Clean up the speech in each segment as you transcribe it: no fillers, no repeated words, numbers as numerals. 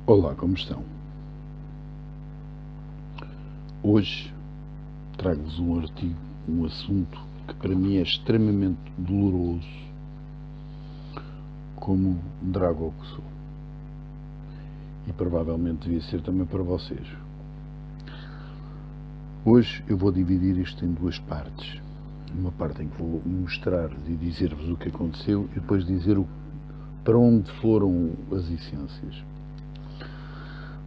Olá, como estão? Hoje trago-vos um artigo, um assunto que para mim é extremamente doloroso, como drago que sou. E provavelmente devia ser também para vocês. Hoje eu vou dividir isto em duas partes. Uma parte em que vou mostrar-vos e dizer-vos o que aconteceu e depois dizer para onde foram as essências.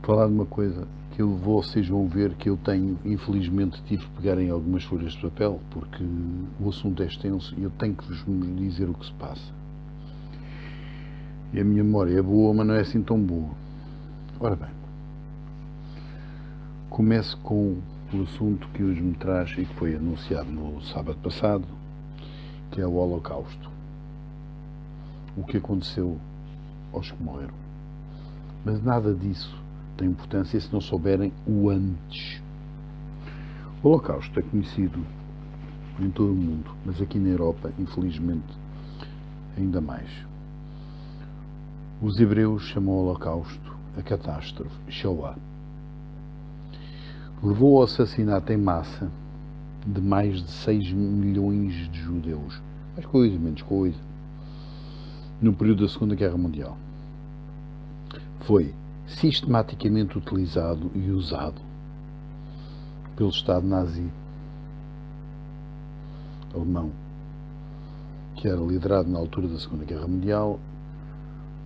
Falar de uma coisa que vocês vão ver que eu tenho, infelizmente, tive que pegar em algumas folhas de papel, porque o assunto é extenso e eu tenho que vos dizer o que se passa. E a minha memória é boa, mas não é assim tão boa. Ora bem, começo com o assunto que hoje me traz e que foi anunciado no sábado passado, que é o Holocausto. O que aconteceu aos que morreram. Mas nada disso tem importância se não souberem o antes. O Holocausto é conhecido em todo o mundo, mas aqui na Europa, infelizmente, ainda mais. Os hebreus chamam o Holocausto a catástrofe, Shoah. Levou ao assassinato em massa de mais de 6 milhões de judeus. Mais coisa, menos coisa. No período da Segunda Guerra Mundial. Foi sistematicamente utilizado e usado pelo Estado nazi alemão, que era liderado na altura da Segunda Guerra Mundial,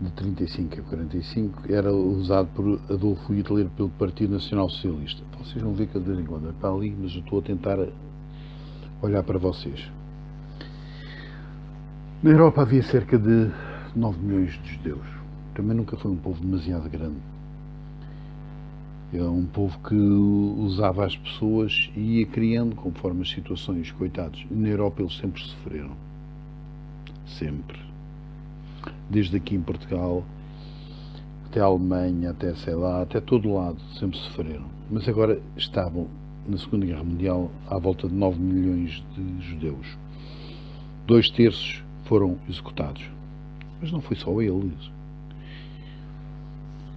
de 35 a 45, era usado por Adolfo Hitler pelo Partido Nacional Socialista. Vocês vão ver que eu de vez em quando é para ali, mas eu estou a tentar olhar para vocês. Na Europa havia cerca de 9 milhões de judeus. Também nunca foi um povo demasiado grande. É um povo que usava as pessoas e ia criando conforme as situações, coitados. E na Europa eles sempre sofreram. Sempre. Desde aqui em Portugal, até a Alemanha, até sei lá, até todo lado, sempre sofreram. Mas agora estavam, na Segunda Guerra Mundial, à volta de 9 milhões de judeus. 2/3 foram executados. Mas não foi só eles.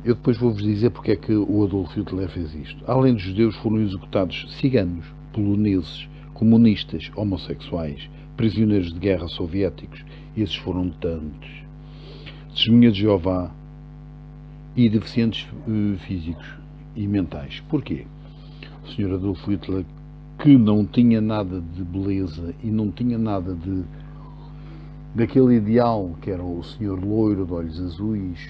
Eu depois vou-vos dizer porque é que o Adolf Hitler fez isto. Além dos judeus, foram executados ciganos, poloneses, comunistas, homossexuais, prisioneiros de guerra soviéticos. Esses foram tantos. Testemunhas de Jeová e deficientes físicos e mentais. Porquê? O Sr. Adolf Hitler, que não tinha nada de beleza e não tinha nada daquele ideal que era o senhor loiro de olhos azuis,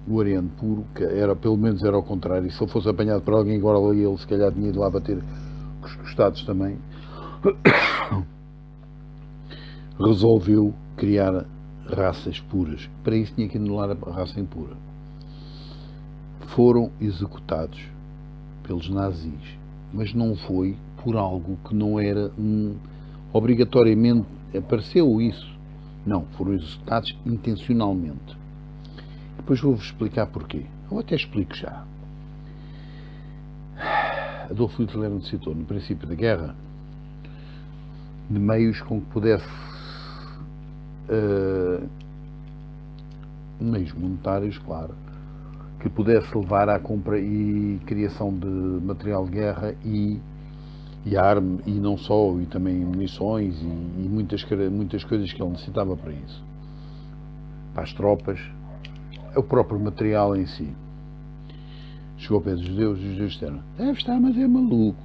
o ariano puro, que era, pelo menos era ao contrário. Se ele fosse apanhado por alguém igual a ele, se calhar tinha ido lá bater com os costados também. Resolveu criar raças puras. Para isso tinha que anular a raça impura. Foram executados pelos nazis, mas não foi por algo que não era obrigatoriamente apareceu isso. Não, foram executados intencionalmente. Depois vou-vos explicar porquê. Eu até explico já. Adolf Hitler necessitou, no princípio da guerra, de meios com que pudesse meios monetários, claro, que pudesse levar à compra e criação de material de guerra e arma, e não só, e também munições e muitas coisas que ele necessitava para isso. Para as tropas, o próprio material em si. Chegou ao pé dos judeus e os judeus disseram: deve estar, mas é maluco.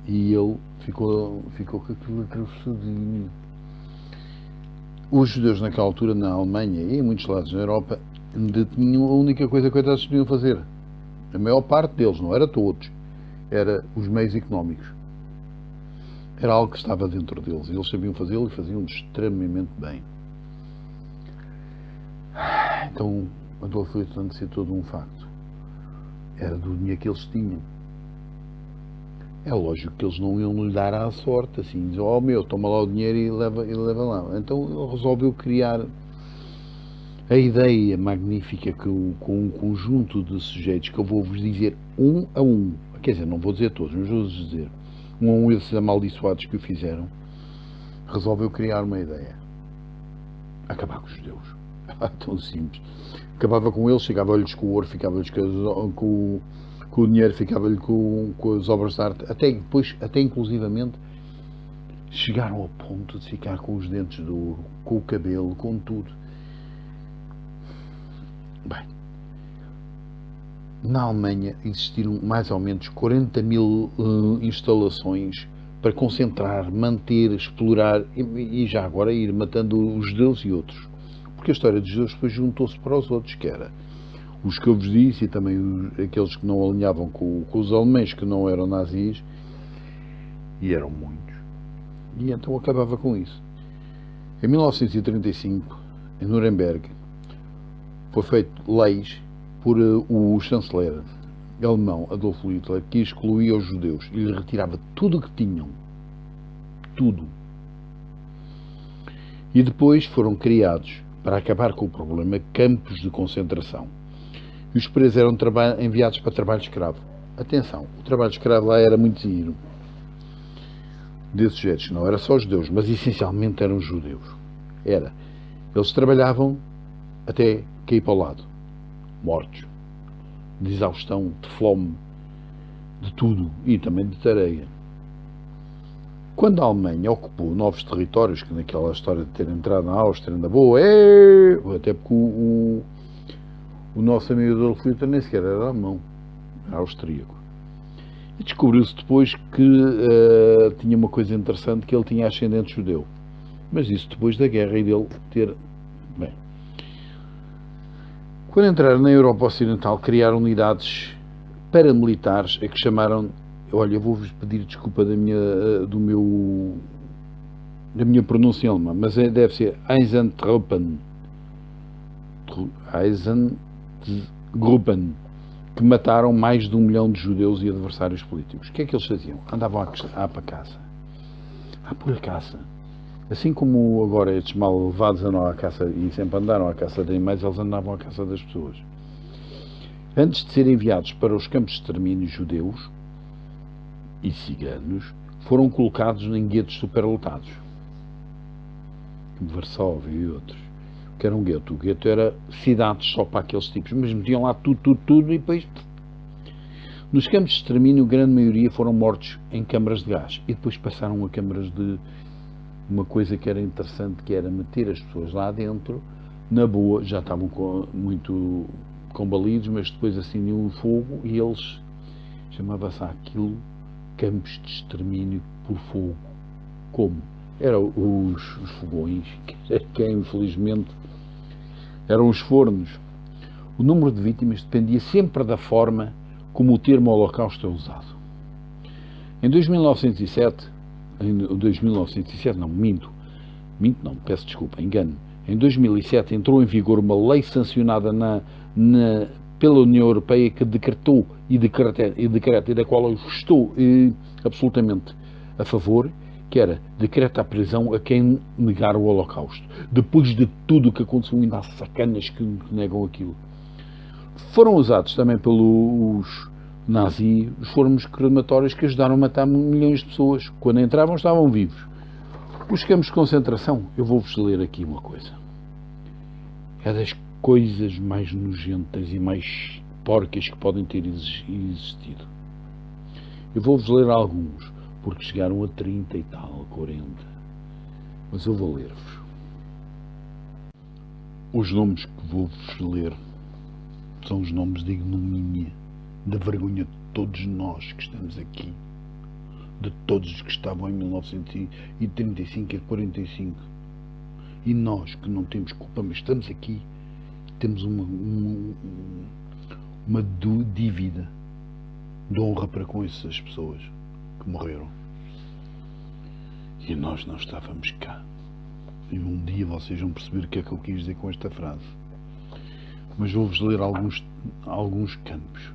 E ele ficou com aquilo atravessadinho. Os judeus naquela altura na Alemanha e em muitos lados na Europa tinham a única coisa que eles podiam fazer. A maior parte deles, não era todos, era os meios económicos. Era algo que estava dentro deles. Eles sabiam fazê-lo e faziam extremamente bem. Então, Adolf Hitler necessitou de um facto. Era do dinheiro que eles tinham. É lógico que eles não iam lhe dar à sorte, assim, dizer, oh meu, toma lá o dinheiro e leva lá. Então ele resolveu criar a ideia magnífica que com um conjunto de sujeitos que eu vou-vos dizer um a um, quer dizer, não vou dizer todos, mas vou-vos dizer, um a um esses amaldiçoados que o fizeram, resolveu criar uma ideia. Acabar com os judeus. Tão simples. Acabava com eles, chegava-lhes com o ouro, ficava-lhes com o dinheiro, ficava-lhe com as obras de arte, até depois, até inclusivamente, chegaram ao ponto de ficar com os dentes de ouro, com o cabelo, com tudo. Bem, na Alemanha existiram mais ou menos 40 mil instalações para concentrar, manter, explorar e já agora ir matando os judeus e outros. Porque a história dos judeus depois juntou-se para os outros, que era os que eu vos disse e também aqueles que não alinhavam com os alemães que não eram nazis, e eram muitos. E então acabava com isso. Em 1935, em Nuremberg, foi feito leis por o chanceler alemão Adolf Hitler, que excluía os judeus e lhes retirava tudo o que tinham. Tudo. E depois foram criados, para acabar com o problema, campos de concentração. E os presos eram enviados para trabalho escravo. Atenção, o trabalho escravo lá era muito giro. Desses sujeitos, não era só os judeus, mas essencialmente eram os judeus. Eles trabalhavam até cair para o lado. Mortos. De exaustão, de fome, de tudo. E também de tareia. Quando a Alemanha ocupou novos territórios, que naquela história de ter entrado na Áustria, na boa, até porque o nosso amigo Adolf Hitler nem sequer era alemão, era austríaco. E descobriu-se depois que tinha uma coisa interessante, que ele tinha ascendente judeu. Mas isso depois da guerra e dele ter... Bem, quando entraram na Europa Ocidental, criaram unidades paramilitares, a que chamaram... Olha, eu vou-vos pedir desculpa da minha pronúncia alemã, mas deve ser Einsatzgruppen, que mataram mais de 1 milhão de judeus e adversários políticos. O que é que eles faziam? Andavam para a caça. Por a caça. Assim como agora estes mal levados andam à caça e sempre andaram à caça de animais, eles andavam à caça das pessoas. Antes de serem enviados para os campos de extermínio judeus e ciganos, foram colocados em guetos superlotados. Varsóvia e outros. O que era um gueto? O gueto era cidades só para aqueles tipos, mas metiam lá tudo e depois... Nos campos de extermínio, a grande maioria foram mortos em câmaras de gás e depois passaram a câmaras de... Uma coisa que era interessante, que era meter as pessoas lá dentro, na boa, já estavam muito combalidos, mas depois acendiam o fogo e eles... Chamava-se aquilo campos de extermínio por fogo. Como? Eram os fogões, que infelizmente eram os fornos. O número de vítimas dependia sempre da forma como o termo holocausto é usado. Em 1907, peço desculpa, engano. Em 2007 entrou em vigor uma lei sancionada pela União Europeia que decretou e decreta, e da qual eu estou absolutamente a favor, que era decreta a prisão a quem negar o Holocausto. Depois de tudo o que aconteceu, ainda há sacanas que negam aquilo. Foram usados também pelos nazis os fornos crematórios que ajudaram a matar milhões de pessoas. Quando entravam estavam vivos. Os campos de concentração, eu vou-vos ler aqui uma coisa. É das coisas mais nojentas e mais porcas que podem ter existido. Eu vou-vos ler alguns, porque chegaram a 30 e tal, 40. Mas eu vou ler-vos. Os nomes que vou-vos ler são os nomes de ignomínia, da vergonha de todos nós que estamos aqui, de todos os que estavam em 1935 e 45. E nós, que não temos culpa, mas estamos aqui, temos uma dívida de honra para com essas pessoas que morreram. E nós não estávamos cá. E um dia vocês vão perceber o que é que eu quis dizer com esta frase. Mas vou-vos ler alguns campos.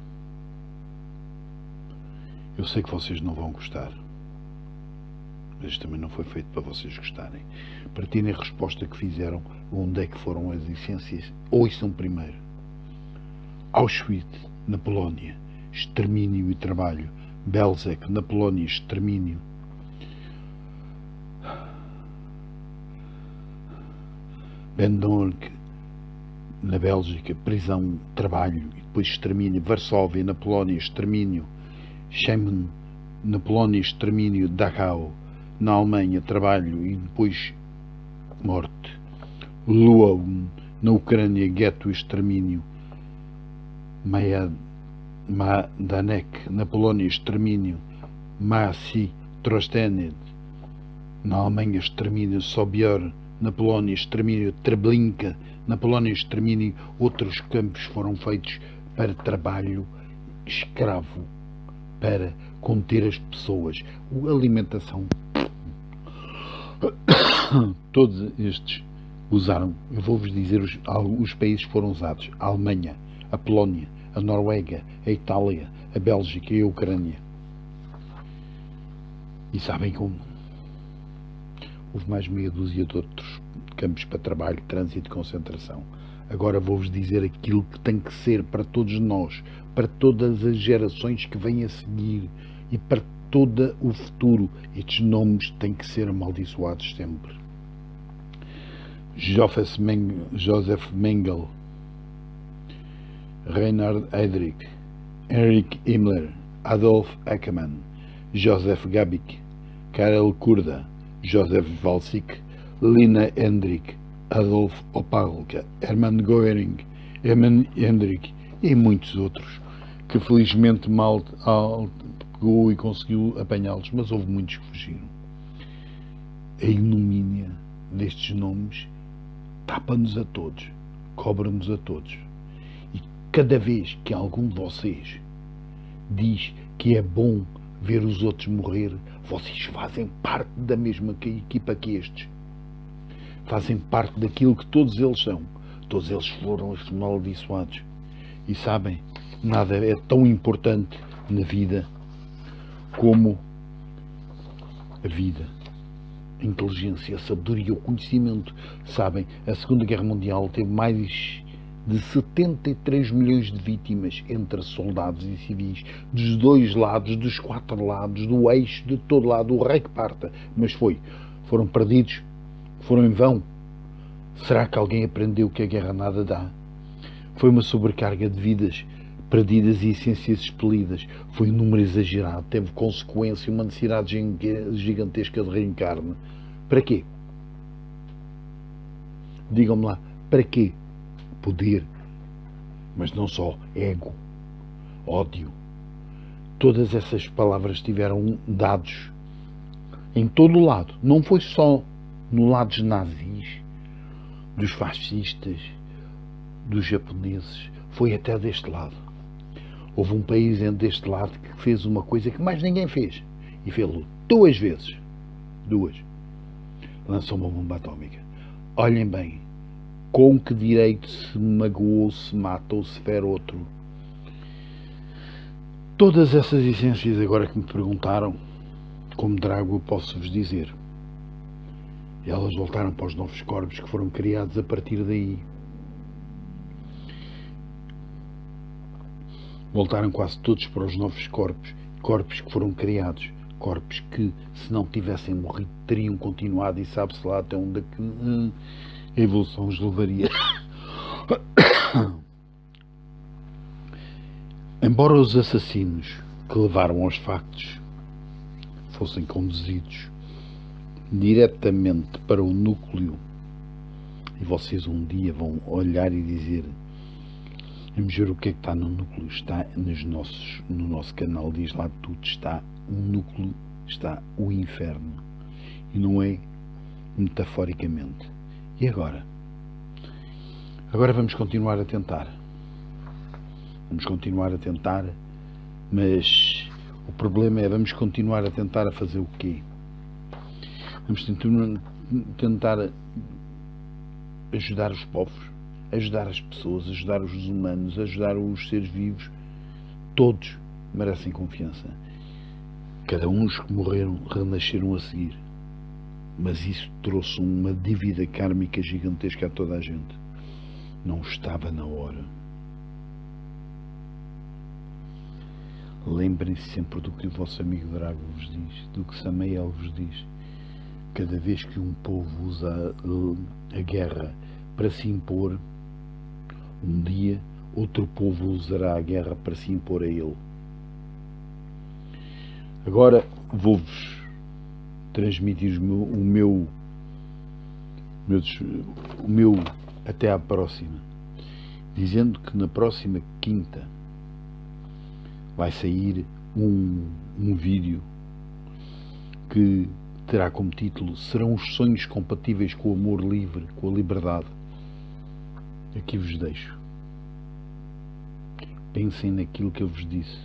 Eu sei que vocês não vão gostar. Mas isto também não foi feito para vocês gostarem. Para terem a resposta que fizeram, onde é que foram as essências, ouçam primeiro. Auschwitz, na Polónia, extermínio e trabalho. Belzec, na Polónia, extermínio. Bendork, na Bélgica, prisão, trabalho, e depois extermínio, Varsóvia, na Polónia, extermínio, Schengen, na Polónia, extermínio, Dachau, na Alemanha, trabalho e depois morte, Lwow, na Ucrânia, gueto, extermínio, Majdanek, na Polónia, extermínio, Massy, Trostened, na Alemanha, extermínio, Sobior, na Polónia, extermínio, Treblinka, na Polónia, extermínio. Outros campos foram feitos para trabalho escravo, para conter as pessoas, alimentação. Todos estes usaram, eu vou-vos dizer os países que foram usados: a Alemanha, a Polónia, a Noruega, a Itália, a Bélgica e a Ucrânia. E sabem como? Houve mais meia dúzia de outros campos para trabalho, trânsito e concentração. Agora vou-vos dizer aquilo que tem que ser para todos nós, para todas as gerações que vêm a seguir e para todo o futuro. Estes nomes têm que ser amaldiçoados sempre. Joseph Mengele, Reinhard Heydrich, Heinrich Himmler, Adolf Eichmann, Joseph Goebbels, Karel Kurda, Joseph Walsik, Lina Hendrik, Adolf Opalka, Hermann Göring, Hermann Hendrik e muitos outros que felizmente mal pegou e conseguiu apanhá-los, mas houve muitos que fugiram. A ignomínia destes nomes tapa-nos a todos, cobra-nos a todos. E cada vez que algum de vocês diz que é bom ver os outros morrer, vocês fazem parte da mesma equipa que estes. Fazem parte daquilo que todos eles são. Todos eles foram amaldiçoados. E sabem, nada é tão importante na vida como a vida, a inteligência, a sabedoria, o conhecimento. Sabem, a Segunda Guerra Mundial teve mais de 73 milhões de vítimas entre soldados e civis, dos dois lados, dos quatro lados, do eixo, de todo lado, o rei que parta. Mas foram perdidos, foram em vão. Será que alguém aprendeu que a guerra nada dá? Foi uma sobrecarga de vidas perdidas e essências expelidas. Foi um número exagerado, teve consequência, uma necessidade gigantesca de reencarne. Para quê? Digam-me lá, para quê? Poder, mas não só, ego, ódio. Todas essas palavras tiveram dados em todo o lado. Não foi só no lado dos nazis, dos fascistas, dos japoneses, foi até deste lado. Houve um país deste lado que fez uma coisa que mais ninguém fez, e fez-lo 2 vezes. 2. Lançou uma bomba atómica. Olhem bem, com que direito se magoou, se mata ou se fere outro? Todas essas essências agora que me perguntaram, como Drago eu posso-vos dizer, elas voltaram para os novos corpos que foram criados a partir daí. Voltaram quase todos para os novos corpos, corpos que foram criados, corpos que, se não tivessem morrido, teriam continuado, e sabe-se lá até onde a evolução os levaria. Embora os assassinos que levaram aos factos fossem conduzidos diretamente para o núcleo, e vocês um dia vão olhar e dizer: vamos ver o que é que está no núcleo. Está no nosso canal, diz lá tudo, está o núcleo, está o inferno, e não é metaforicamente. E agora? Agora vamos continuar a tentar. Vamos continuar a tentar, mas o problema é, vamos continuar a tentar a fazer o quê? Vamos tentar ajudar os povos, ajudar as pessoas, ajudar os humanos, ajudar os seres vivos. Todos merecem confiança. Cada um dos que morreram renasceram a seguir. Mas isso trouxe uma dívida kármica gigantesca a toda a gente. Não estava na hora. Lembrem-se sempre do que o vosso amigo Drago vos diz, do que Samael vos diz. Cada vez que um povo usa a guerra para se impor, Um dia, outro povo usará a guerra para se impor a ele. Agora vou-vos transmitir o meu até à próxima, dizendo que na próxima quinta vai sair um vídeo que terá como título Serão os sonhos compatíveis com o amor livre, com a liberdade? Aqui vos deixo. Pensem naquilo que eu vos disse.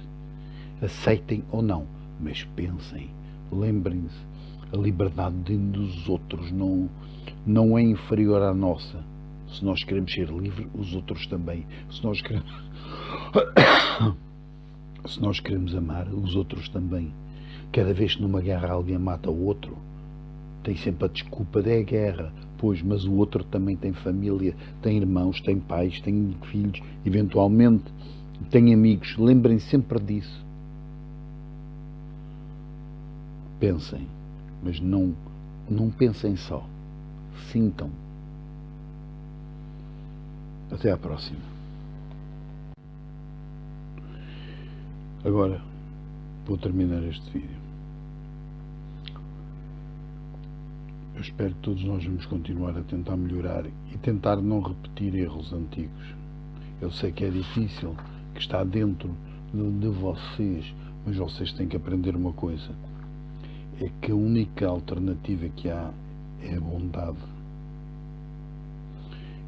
Aceitem ou não, mas pensem. Lembrem-se, a liberdade dos outros não é inferior à nossa. Se nós queremos ser livres, os outros também. Se nós queremos amar, os outros também. Cada vez que numa guerra alguém mata o outro, tem sempre a desculpa da guerra. Pois, mas o outro também tem família, tem irmãos, tem pais, tem filhos, eventualmente tem amigos. Lembrem sempre disso. Pensem, mas não pensem só. Sintam. Até à próxima. Agora vou terminar este vídeo. Eu espero que todos nós vamos continuar a tentar melhorar e tentar não repetir erros antigos. Eu sei que é difícil, que está dentro de vocês, mas vocês têm que aprender uma coisa. É que a única alternativa que há é a bondade.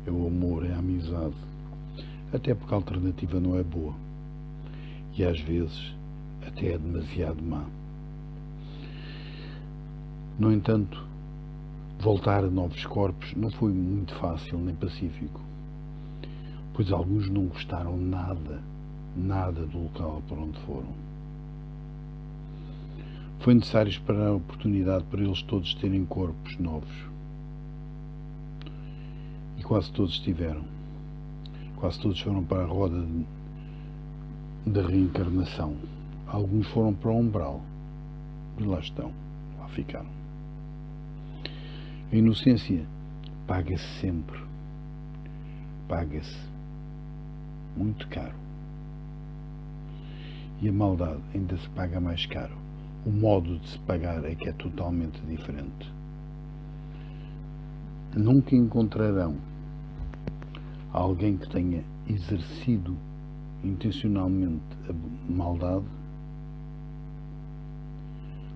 É o amor, é a amizade. Até porque a alternativa não é boa. E às vezes até é demasiado má. No entanto, voltar a novos corpos não foi muito fácil nem pacífico, pois alguns não gostaram nada do local para onde foram. Foi necessário esperar a oportunidade para eles todos terem corpos novos. E quase todos tiveram. Quase todos foram para a roda da reencarnação. Alguns foram para o umbral. E lá estão. Lá ficaram. A inocência paga-se sempre. Paga-se muito caro. E a maldade ainda se paga mais caro. O modo de se pagar é que é totalmente diferente. Nunca encontrarão alguém que tenha exercido intencionalmente a maldade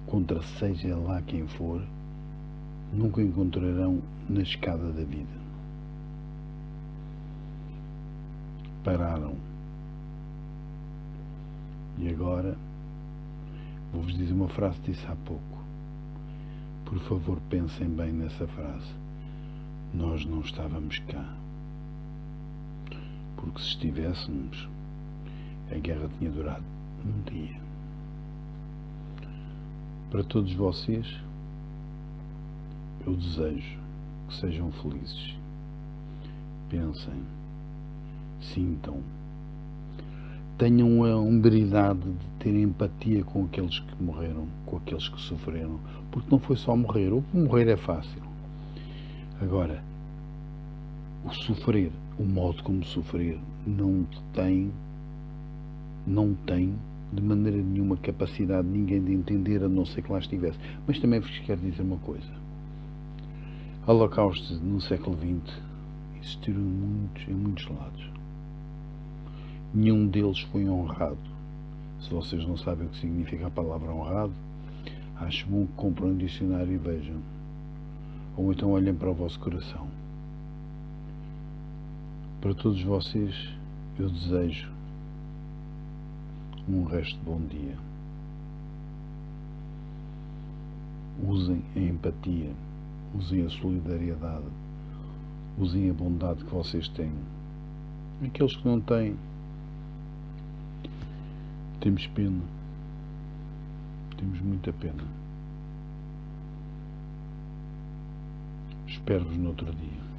contra seja lá quem for. Nunca encontrarão na escada da vida. Pararam. E agora vou-vos dizer uma frase que disse há pouco. Por favor, pensem bem nessa frase. Nós não estávamos cá. Porque se estivéssemos, a guerra tinha durado um dia. Para todos vocês, eu desejo que sejam felizes. Pensem, sintam, tenham a humildade de ter empatia com aqueles que morreram, com aqueles que sofreram, porque não foi só morrer. O morrer é fácil. Agora, o sofrer, o modo como sofrer, não tem de maneira nenhuma capacidade de ninguém de entender, a não ser que lá estivesse. Mas também vos quero dizer uma coisa. Holocaustos no século XX existiram em muitos lados. Nenhum deles foi honrado. Se vocês não sabem o que significa a palavra honrado, acho bom que comprem um dicionário e vejam. Ou então olhem para o vosso coração. Para todos vocês, eu desejo um resto de bom dia. Usem a empatia, usem a solidariedade, usem a bondade que vocês têm. Aqueles que não têm, temos pena. Temos muita pena. Espero-vos no outro dia.